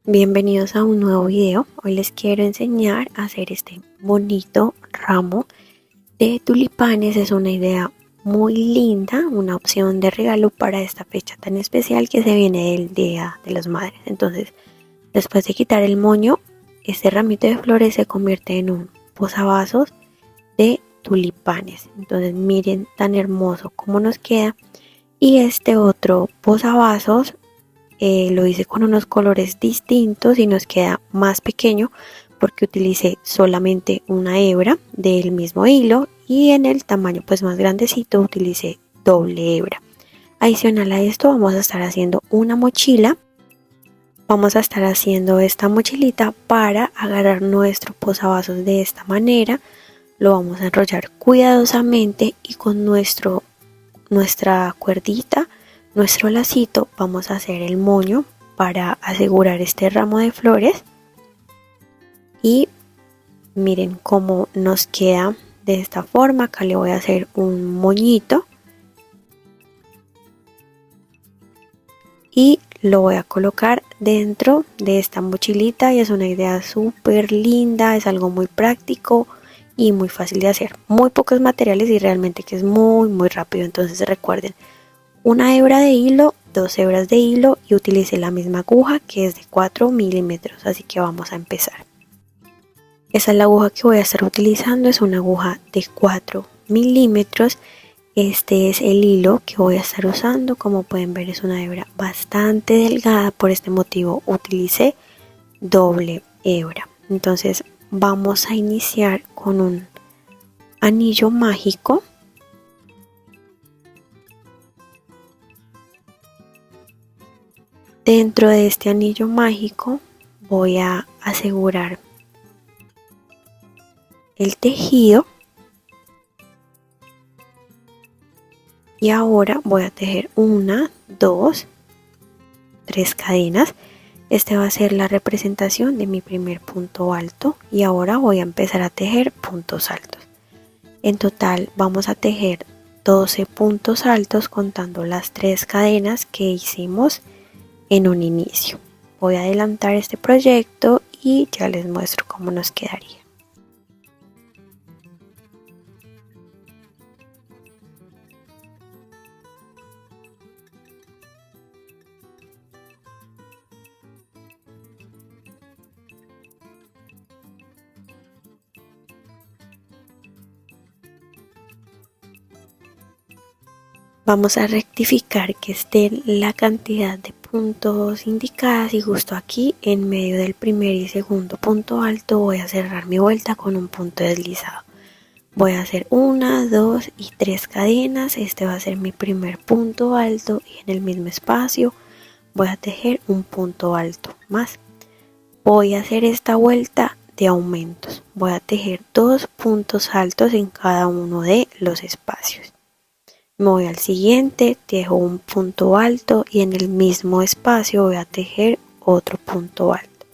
Bienvenidos a un nuevo video. Hoy les quiero enseñar a hacer este bonito ramo de tulipanes. Es una idea muy linda, una opción de regalo para esta fecha tan especial que se viene del Día de las Madres. Entonces, después de quitar el moño, este ramito de flores se convierte en un posavasos de tulipanes. Entonces, miren tan hermoso como nos queda. Y este otro posavasos lo hice con unos colores distintos y nos queda más pequeño porque utilicé solamente una hebra del mismo hilo y en el tamaño pues más grandecito utilicé doble hebra. Adicional a esto vamos a estar haciendo una mochila. Vamos a estar haciendo esta mochilita para agarrar nuestro posavasos de esta manera. Lo vamos a enrollar cuidadosamente y con nuestra cuerdita, nuestro lacito, vamos a hacer el moño para asegurar este ramo de flores. Y miren cómo nos queda de esta forma. Acá le voy a hacer un moñito y lo voy a colocar dentro de esta mochilita, y es una idea súper linda, es algo muy práctico y muy fácil de hacer, muy pocos materiales y realmente que es muy rápido. Entonces recuerden, una hebra de hilo, 2 hebras de hilo y utilicé la misma aguja que es de 4 milímetros, así que vamos a empezar. Esa es la aguja que voy a estar utilizando, es una aguja de 4 milímetros. Este es el hilo que voy a estar usando. Como pueden ver, es una hebra bastante delgada, por este motivo utilicé doble hebra. Entonces vamos a iniciar con un anillo mágico. Dentro de este anillo mágico voy a asegurar el tejido y ahora voy a tejer 1, 2, 3 cadenas. Este va a ser la representación de mi primer punto alto y ahora voy a empezar a tejer puntos altos. En total vamos a tejer 12 puntos altos contando las 3 cadenas que hicimos en un inicio. Voy a adelantar este proyecto y ya les muestro cómo nos quedaría. Vamos a rectificar que esté la cantidad de puntos indicadas y justo aquí en medio del primer y segundo punto alto voy a cerrar mi vuelta con un punto deslizado. Voy a hacer 1, 2 y 3 cadenas. Este va a ser mi primer punto alto y en el mismo espacio voy a tejer un punto alto más. Voy a hacer esta vuelta de aumentos. Voy a tejer 2 puntos altos en cada uno de los espacios. Me voy al siguiente, tejo un punto alto y en el mismo espacio voy a tejer otro punto alto.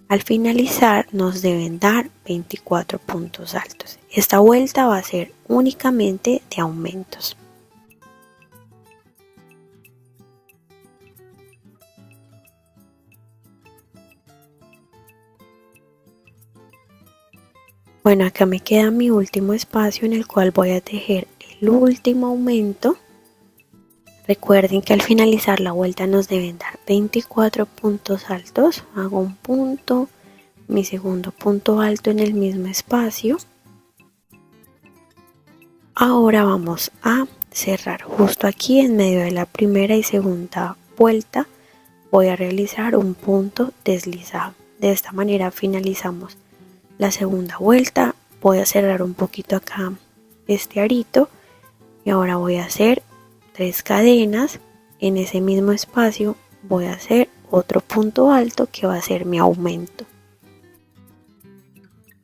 Al finalizar nos deben dar 24 puntos altos. Esta vuelta va a ser únicamente de aumentos. Bueno, acá me queda mi último espacio en el cual voy a tejer el último aumento. Recuerden que al finalizar la vuelta nos deben dar 24 puntos altos. Hago un punto, mi segundo punto alto en el mismo espacio. Ahora vamos a cerrar justo aquí en medio de la primera y segunda vuelta. Voy a realizar un punto deslizado. De esta manera finalizamos la segunda vuelta. Voy a cerrar un poquito acá este arito y ahora voy a hacer 3 cadenas. En ese mismo espacio voy a hacer otro punto alto que va a ser mi aumento.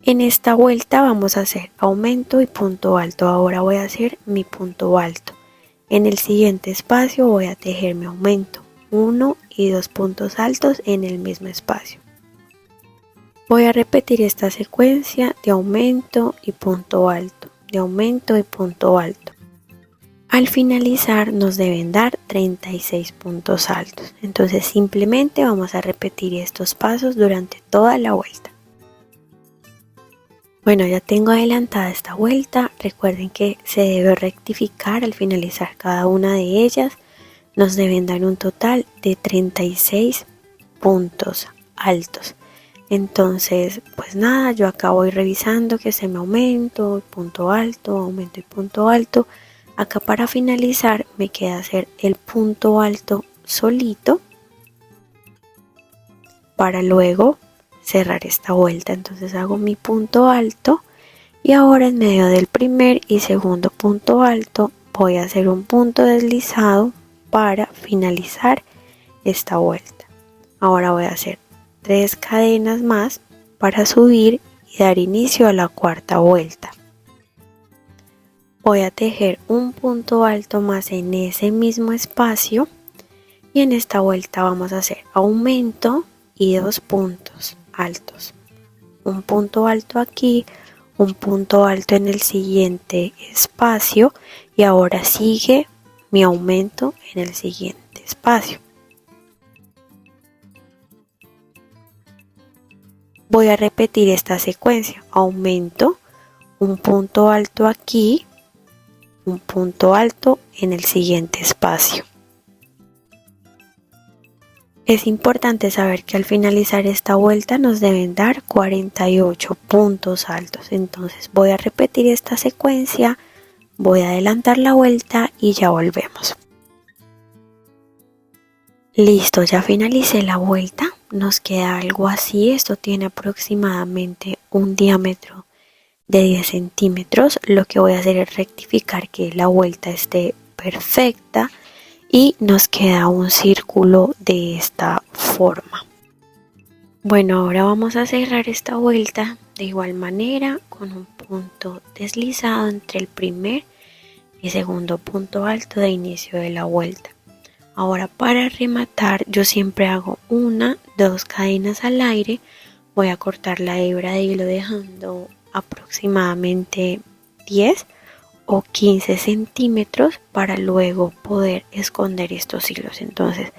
En esta vuelta vamos a hacer aumento y punto alto. Ahora voy a hacer mi punto alto. En el siguiente espacio voy a tejer mi aumento, 1 y 2 puntos altos en el mismo espacio. Voy a repetir esta secuencia de aumento y punto alto, de aumento y punto alto. Al finalizar nos deben dar 36 puntos altos. Entonces simplemente vamos a repetir estos pasos durante toda la vuelta. Bueno, ya tengo adelantada esta vuelta. Recuerden que se debe rectificar al finalizar cada una de ellas. Nos deben dar un total de 36 puntos altos. Entonces, pues nada, yo acá voy revisando que se me aumento, punto alto, aumento y punto alto. Acá para finalizar me queda hacer el punto alto solito para luego cerrar esta vuelta. Entonces hago mi punto alto y ahora en medio del primer y segundo punto alto voy a hacer un punto deslizado para finalizar esta vuelta. Ahora voy a hacer 3 cadenas más para subir y dar inicio a la cuarta vuelta. Voy a tejer un punto alto más en ese mismo espacio y en esta vuelta vamos a hacer aumento y 2 puntos altos. Un punto alto aquí, un punto alto en el siguiente espacio y ahora sigue mi aumento en el siguiente espacio. Voy a repetir esta secuencia, aumento, un punto alto aquí, un punto alto en el siguiente espacio. Es importante saber que al finalizar esta vuelta nos deben dar 48 puntos altos. Entonces voy a repetir esta secuencia, voy a adelantar la vuelta y ya volvemos. Listo, ya finalicé la vuelta. Nos queda algo así. Esto tiene aproximadamente un diámetro de 10 centímetros. Lo que voy a hacer es rectificar que la vuelta esté perfecta y nos queda un círculo de esta forma. Bueno, ahora vamos a cerrar esta vuelta de igual manera con un punto deslizado entre el primer y segundo punto alto de inicio de la vuelta. Ahora para rematar yo siempre hago 1, 2 cadenas al aire. Voy a cortar la hebra de hilo dejando aproximadamente 10 o 15 centímetros para luego poder esconder estos hilos. Entonces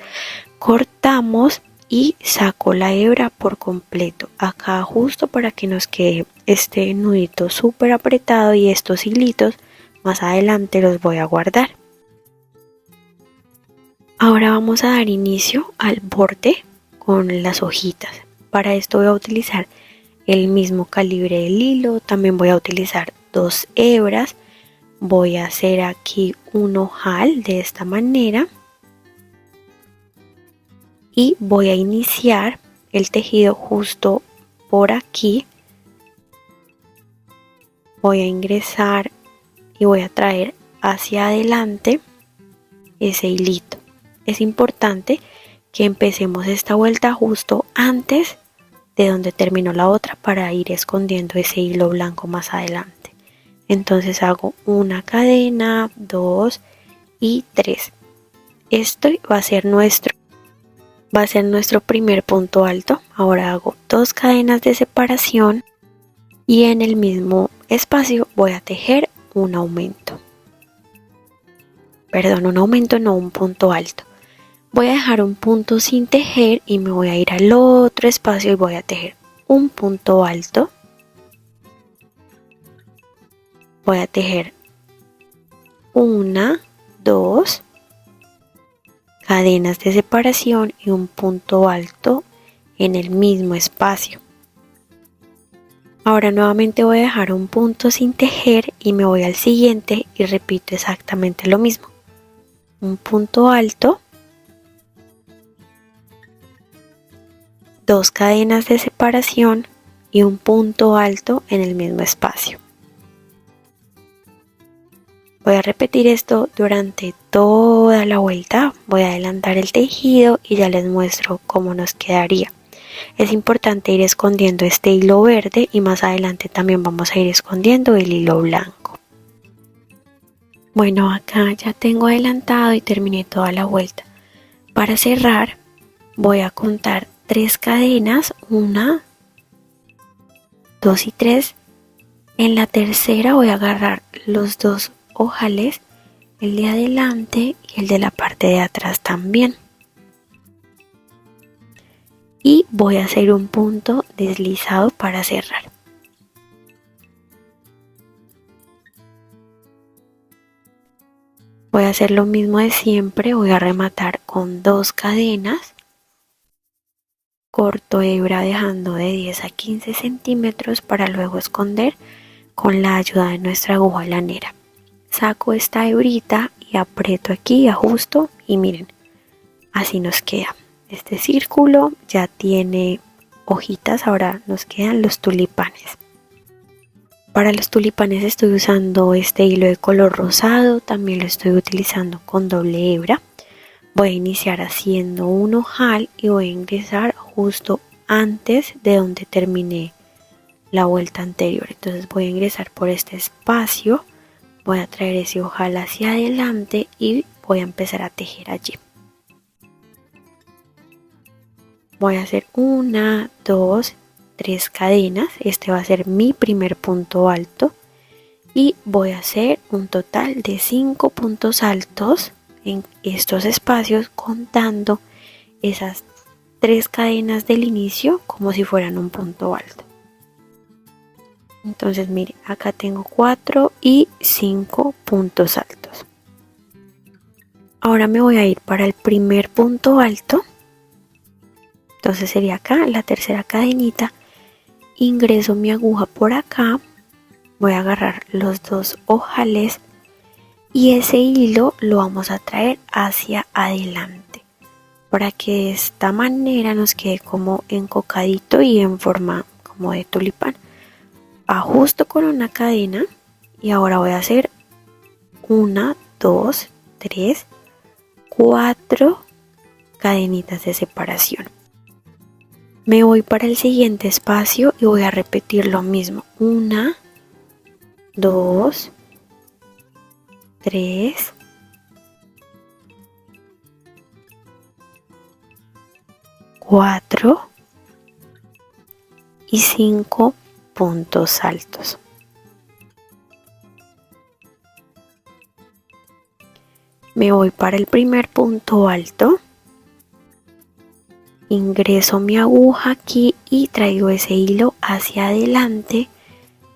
cortamos y saco la hebra por completo acá justo para que nos quede este nudito súper apretado y estos hilitos más adelante los voy a guardar. Ahora vamos a dar inicio al borde con las hojitas. Para esto voy a utilizar el mismo calibre del hilo, también voy a utilizar 2 hebras. Voy a hacer aquí un ojal de esta manera y voy a iniciar el tejido justo por aquí. Voy a ingresar y voy a traer hacia adelante ese hilito. Es importante que empecemos esta vuelta justo antes de donde terminó la otra para ir escondiendo ese hilo blanco más adelante. Entonces hago una cadena, 2 y 3. Esto va a ser nuestro primer punto alto. Ahora hago 2 cadenas de separación y en el mismo espacio voy a tejer un aumento. Perdón, un aumento no, un punto alto. Voy a dejar un punto sin tejer y me voy a ir al otro espacio y voy a tejer un punto alto. Voy a tejer 1, 2 cadenas de separación y un punto alto en el mismo espacio. Ahora nuevamente voy a dejar un punto sin tejer y me voy al siguiente y repito exactamente lo mismo. Un punto alto, 2 cadenas de separación y un punto alto en el mismo espacio. Voy a repetir esto durante toda la vuelta. Voy a adelantar el tejido y ya les muestro cómo nos quedaría. Es importante ir escondiendo este hilo verde y más adelante también vamos a ir escondiendo el hilo blanco. Bueno, acá ya tengo adelantado y terminé toda la vuelta. Para cerrar voy a contar 3 cadenas, 1, 2 y 3. En la tercera voy a agarrar los 2 ojales el de adelante y el de la parte de atrás también. Y voy a hacer un punto deslizado para cerrar. Voy a hacer lo mismo de siempre, voy a rematar con 2 cadenas. Corto hebra dejando de 10 a 15 centímetros para luego esconder con la ayuda de nuestra aguja lanera. Saco esta hebrita y aprieto aquí, ajusto y miren, así nos queda. Este círculo ya tiene hojitas, ahora nos quedan los tulipanes. Para los tulipanes estoy usando este hilo de color rosado, también lo estoy utilizando con doble hebra. Voy a iniciar haciendo un ojal y voy a ingresar justo antes de donde terminé la vuelta anterior. Entonces voy a ingresar por este espacio, voy a traer ese ojal hacia adelante y voy a empezar a tejer allí. Voy a hacer 1, 2, 3 cadenas. Este va a ser mi primer punto alto y voy a hacer un total de 5 puntos altos en estos espacios, contando esas 3 cadenas del inicio como si fueran un punto alto. Entonces miren, acá tengo 4 y 5 puntos altos. Ahora me voy a ir para el primer punto alto. Entonces sería acá la tercera cadenita. Ingreso mi aguja por acá. Voy a agarrar los 2 ojales y ese hilo lo vamos a traer hacia adelante para que de esta manera nos quede como encocadito y en forma como de tulipán. Ajusto con una cadena y ahora voy a hacer 1, 2, 3, 4 cadenitas de separación. Me voy para el siguiente espacio y voy a repetir lo mismo. 1, 2, 3, 4 y 5 puntos altos. Me voy para el primer punto alto. Ingreso mi aguja aquí y traigo ese hilo hacia adelante.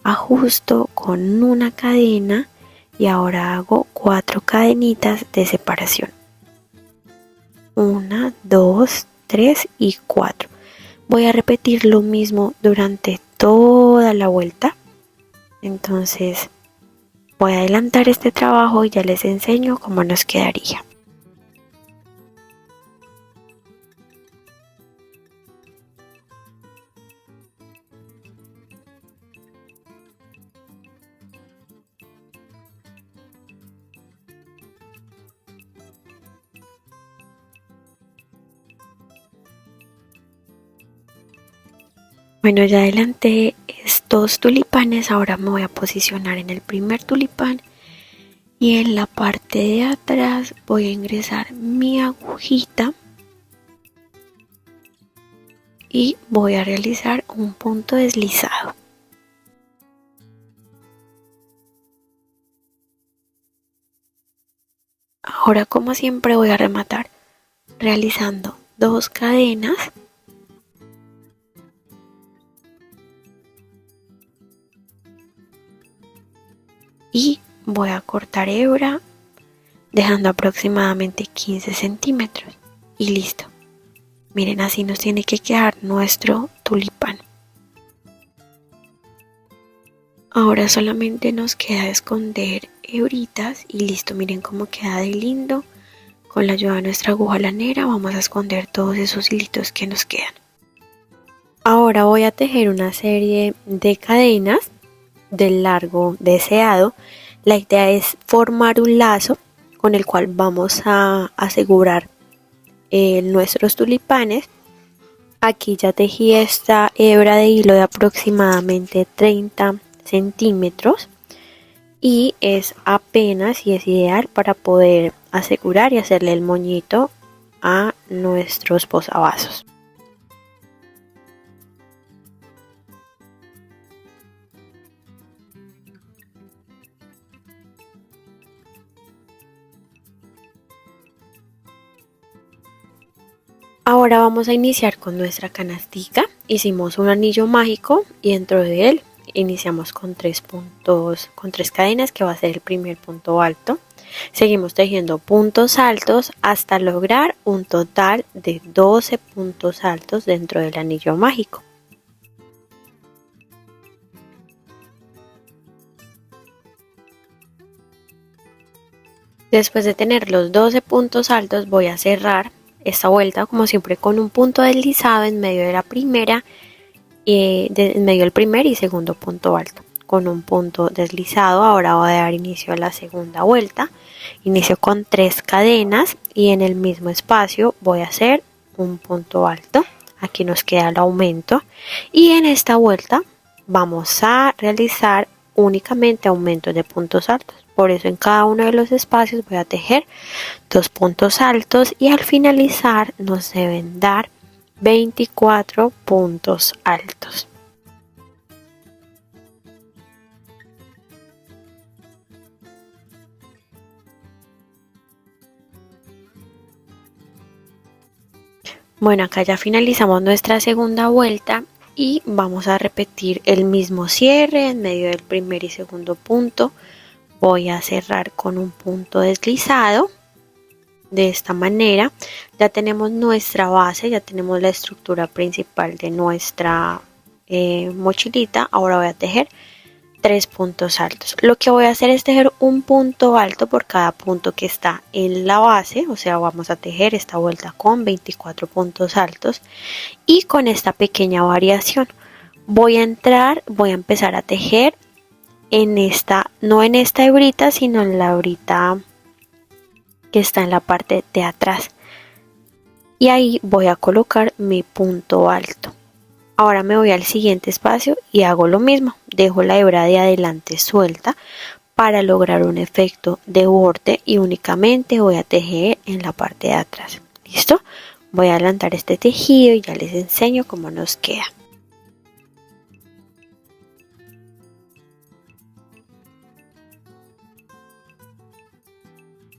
Ajusto con una cadena y ahora hago 4 cadenitas de separación. 1, 2, 3 y 4. Voy a repetir lo mismo durante toda la vuelta. Entonces voy a adelantar este trabajo y ya les enseño cómo nos quedaría. Bueno, ya adelanté estos tulipanes, ahora me voy a posicionar en el primer tulipán y en la parte de atrás voy a ingresar mi agujita y voy a realizar un punto deslizado. Ahora, como siempre, voy a rematar realizando 2 cadenas y voy a cortar hebra dejando aproximadamente 15 centímetros y listo. Miren, así nos tiene que quedar nuestro tulipán. Ahora solamente nos queda esconder hebritas y listo. Miren cómo queda de lindo. Con la ayuda de nuestra aguja lanera vamos a esconder todos esos hilitos que nos quedan. Ahora voy a tejer una serie de cadenas del largo deseado. La idea es formar un lazo con el cual vamos a asegurar nuestros tulipanes. Aquí ya tejí esta hebra de hilo de aproximadamente 30 centímetros y es apenas y es ideal para poder asegurar y hacerle el moñito a nuestros posavasos. Ahora vamos a iniciar con nuestra canastica. Hicimos un anillo mágico y dentro de él iniciamos con 3 puntos, con 3 cadenas, que va a ser el primer punto alto. Seguimos tejiendo puntos altos hasta lograr un total de 12 puntos altos dentro del anillo mágico. Después de tener los 12 puntos altos, voy a cerrar esta vuelta como siempre con un punto deslizado en medio de la primera, en medio del primer y segundo punto alto. Con un punto deslizado ahora voy a dar inicio a la segunda vuelta. Inicio con 3 cadenas y en el mismo espacio voy a hacer un punto alto. Aquí nos queda el aumento y en esta vuelta vamos a realizar únicamente aumentos de puntos altos. Por eso en cada uno de los espacios voy a tejer 2 puntos altos y al finalizar nos deben dar 24 puntos altos. Bueno, acá ya finalizamos nuestra segunda vuelta y vamos a repetir el mismo cierre en medio del primer y segundo punto. Voy a cerrar con un punto deslizado. De esta manera ya tenemos nuestra base, ya tenemos la estructura principal de nuestra mochilita. Ahora voy a tejer 3 puntos altos. Lo que voy a hacer es tejer un punto alto por cada punto que está en la base, o sea, vamos a tejer esta vuelta con 24 puntos altos y con esta pequeña variación voy a empezar a tejer en esta, no en esta hebrita, sino en la hebrita que está en la parte de atrás, y ahí voy a colocar mi punto alto. Ahora me voy al siguiente espacio y hago lo mismo, dejo la hebra de adelante suelta para lograr un efecto de borde y únicamente voy a tejer en la parte de atrás. ¿Listo? Voy a adelantar este tejido y ya les enseño cómo nos queda.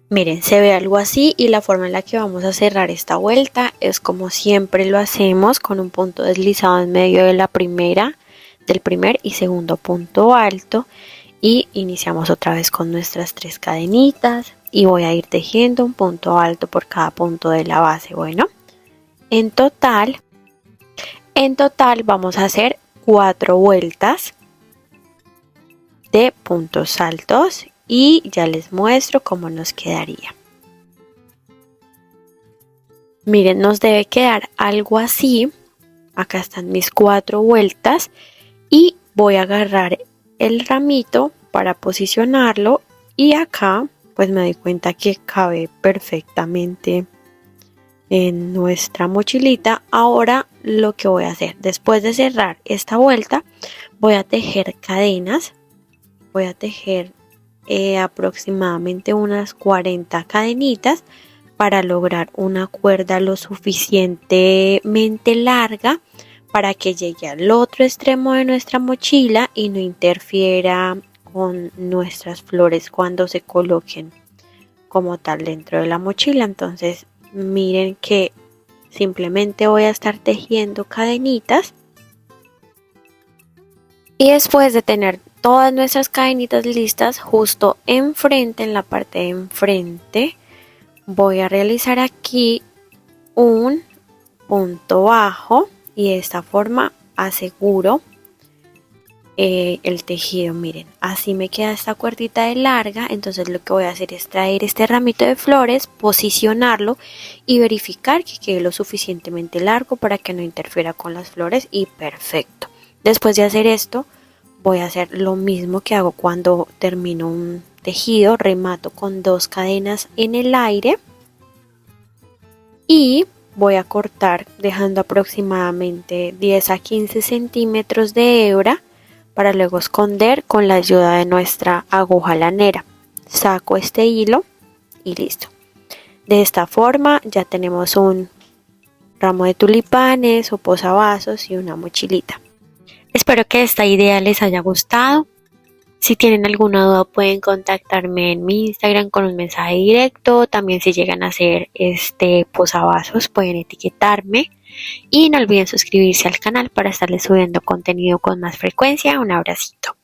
Miren, se ve algo así y la forma en la que vamos a cerrar esta vuelta es como siempre lo hacemos, con un punto deslizado en medio de la primera, del primer y segundo punto alto, y iniciamos otra vez con nuestras 3 cadenitas y voy a ir tejiendo un punto alto por cada punto de la base. Bueno, en total vamos a hacer 4 vueltas de puntos altos y ya les muestro cómo nos quedaría. Miren, nos debe quedar algo así. Acá están mis 4 vueltas y voy a agarrar el ramito para posicionarlo y acá pues me doy cuenta que cabe perfectamente en nuestra mochilita. Ahora lo que voy a hacer, después de cerrar esta vuelta, voy a tejer cadenas. Voy a tejer aproximadamente unas 40 cadenitas para lograr una cuerda lo suficientemente larga para que llegue al otro extremo de nuestra mochila y no interfiera con nuestras flores cuando se coloquen como tal dentro de la mochila. Entonces miren que simplemente voy a estar tejiendo cadenitas y después de tener todas nuestras cadenitas listas, justo enfrente, en la parte de enfrente, voy a realizar aquí un punto bajo y de esta forma aseguro el tejido. Miren, así me queda esta cuerdita de larga. Entonces lo que voy a hacer es traer este ramito de flores, posicionarlo y verificar que quede lo suficientemente largo para que no interfiera con las flores, y perfecto. Después de hacer esto, voy a hacer lo mismo que hago cuando termino un tejido, remato con 2 cadenas en el aire y voy a cortar dejando aproximadamente 10 a 15 centímetros de hebra para luego esconder con la ayuda de nuestra aguja lanera. Saco este hilo y listo. De esta forma ya tenemos un ramo de tulipanes o posavasos y una mochilita. Espero que esta idea les haya gustado. Si tienen alguna duda pueden contactarme en mi Instagram con un mensaje directo. También si llegan a hacer posavasos pueden etiquetarme. Y no olviden suscribirse al canal para estarles subiendo contenido con más frecuencia. Un abracito.